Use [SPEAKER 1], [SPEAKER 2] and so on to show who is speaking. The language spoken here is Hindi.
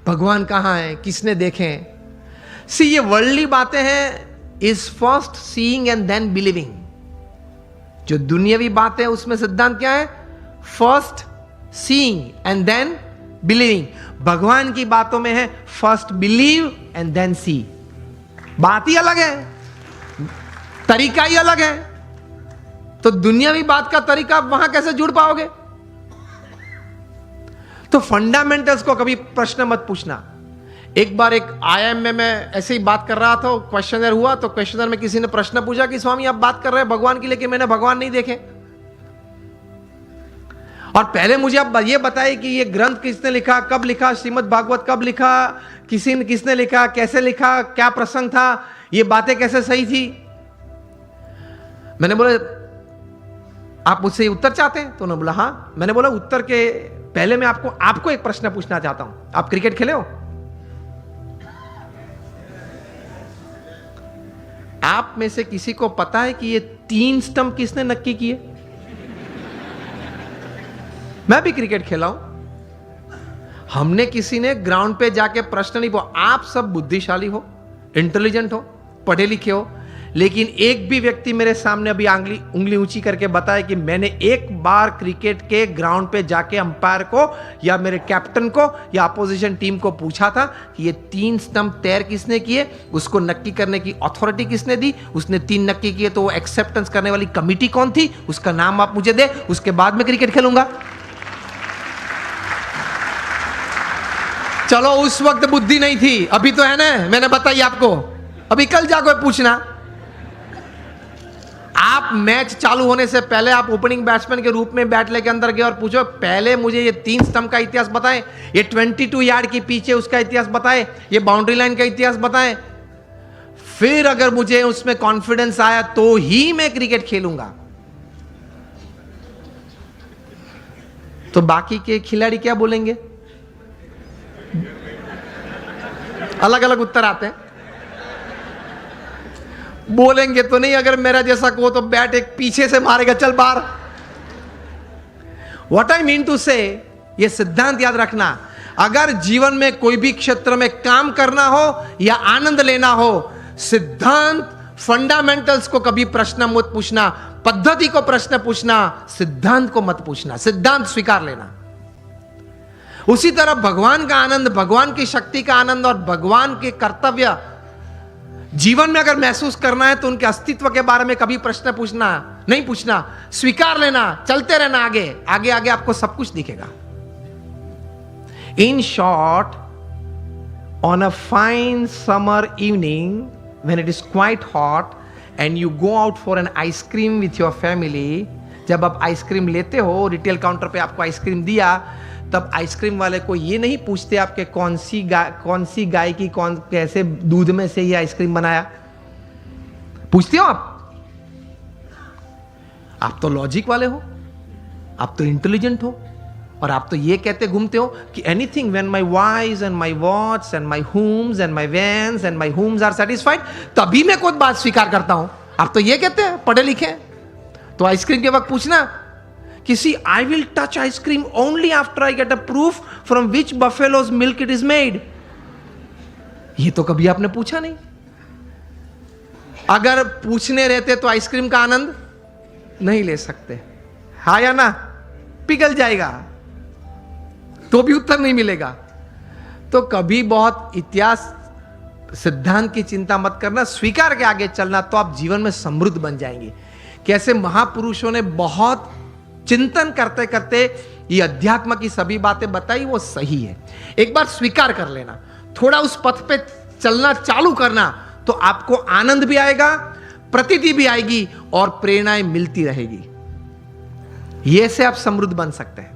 [SPEAKER 1] भगवान कहाँ है, किसने देखे हैं? सी, ये वर्ल्डली बातें हैं, is first seeing and then believing. जो दुनियावी बातें हैं उसमें सिद्धांत क्या है? First seeing and then believing. भगवान की बातों में है first believe and then see. बात ही अलग है, तरीका ही अलग है। तो दुनियावी बात का तरीका आप वहां कैसे जुड़ पाओगे? तो फंडामेंटल्स को कभी प्रश्न मत पूछना। एक बार एक आईआईएम में मैं ऐसे ही बात कर रहा था, क्वेश्चनर हुआ, तो क्वेश्चनर में किसी ने प्रश्न पूछा कि स्वामी आप बात कर रहे हैं भगवान की, लेकिन मैंने भगवान नहीं देखे। और पहले मुझे आप ये बताइए कि ये ग्रंथ किसने लिखा, कब लिखा, श्रीमद् भागवत कब लिखा, किसने लिखा, कैसे लिखा, क्या प्रसंग था, ये बातें कैसे सही थी? मैंने बोला आप मुझसे उत्तर चाहते हैं? तो उन्होंने बोला हाँ। मैंने बोला उत्तर के पहले मैं आपको एक प्रश्न पूछना चाहता हूं। आप क्रिकेट खेले हो? आप में से किसी को पता है कि ये 3 स्टंप किसने नक्की किए? मैं भी क्रिकेट खेला हूं। हमने किसी ने ग्राउंड पे जाके प्रश्न नहीं पूछा। आप सब बुद्धिशाली हो, इंटेलिजेंट हो, पढ़े लिखे हो, लेकिन एक भी व्यक्ति मेरे सामने अभी उंगली ऊंची करके बताए कि मैंने एक बार क्रिकेट के ग्राउंड पे जाके अंपायर को या मेरे कैप्टन को या अपोजिशन टीम को पूछा था कि ये 3 स्टंप तैर किसने किए, उसको नक्की करने की अथॉरिटी किसने दी, उसने 3 नक्की किए तो वो एक्सेप्टेंस करने वाली कमिटी कौन थी, उसका नाम आप मुझे दे, उसके बाद मैं क्रिकेट खेलूंगा। चलो उस वक्त बुद्धि नहीं थी, अभी तो है ना, मैंने बताई आपको। अभी कल जाकर पूछना। आप मैच चालू होने से पहले आप ओपनिंग बैट्समैन के रूप में बैट लेके अंदर गए और पूछो पहले मुझे ये 3 स्टंप का इतिहास बताएं, ये 22 यार्ड की पीछे उसका इतिहास बताएं, ये बाउंड्री लाइन का इतिहास बताएं। फिर अगर मुझे उसमें कॉन्फिडेंस आया तो ही मैं क्रिकेट खेलूंगा। तो बाकी के खिलाड़ी क्या बोलेंगे? अलग अलग उत्तर आते हैं। बोलेंगे तो नहीं, अगर मेरा जैसा को तो बैट एक पीछे से मारेगा, चल बाहर। व्हाट आई मीन टू से, ये सिद्धांत याद रखना। अगर जीवन में कोई भी क्षेत्र में काम करना हो या आनंद लेना हो, सिद्धांत फंडामेंटल्स को कभी प्रश्न मत पूछना, पद्धति को प्रश्न पूछना, सिद्धांत को मत पूछना। सिद्धांत स्वीकार लेना। उसी तरह भगवान का आनंद, भगवान की शक्ति का आनंद और भगवान के कर्तव्य जीवन में अगर महसूस करना है तो उनके अस्तित्व के बारे में कभी प्रश्न नहीं पूछना, स्वीकार लेना, चलते रहना आगे आगे आगे, आपको सब कुछ दिखेगा। In short, on a fine summer evening when it is quite hot and you go out for an ice cream with your family, जब आप आइसक्रीम लेते हो, रिटेल काउंटर पे आपको आइसक्रीम दिया, तब आइसक्रीम वाले को ये नहीं पूछते आपके कौन सी गाय की कैसे दूध में से ये आइसक्रीम बनाया। पूछते हो आप तो लॉजिक वाले हो, आप तो इंटेलिजेंट हो, और आप तो ये कहते घूमते हो कि anything when my wise and my watch and my homes and my vans and my homes are satisfied, तभी मैं कोई बात स्वीकार करता हूं। आप तो ये कहते हैं, पढ़े लिखे हैं। तो आइसक्रीम के वक्त पूछना किसी, I will touch ice cream only after I get a proof from which buffaloes milk it is made. ये तो कभी आपने पूछा नहीं। अगर पूछने रहते तो आइसक्रीम का आनंद नहीं ले सकते, हाँ या ना? पिघल जाएगा तो भी उत्तर नहीं मिलेगा। तो कभी बहुत इतिहास सिद्धांत की चिंता मत करना, स्वीकार के आगे चलना, तो आप जीवन में समृद्ध बन जाएंगे। कैसे महापुरुषों ने बहुत चिंतन करते करते ये अध्यात्म की सभी बातें बताई, वो सही है। एक बार स्वीकार कर लेना, थोड़ा उस पथ पे चलना चालू करना, तो आपको आनंद भी आएगा, प्रतीति भी आएगी और प्रेरणाएं मिलती रहेगी। ये से आप समृद्ध बन सकते हैं।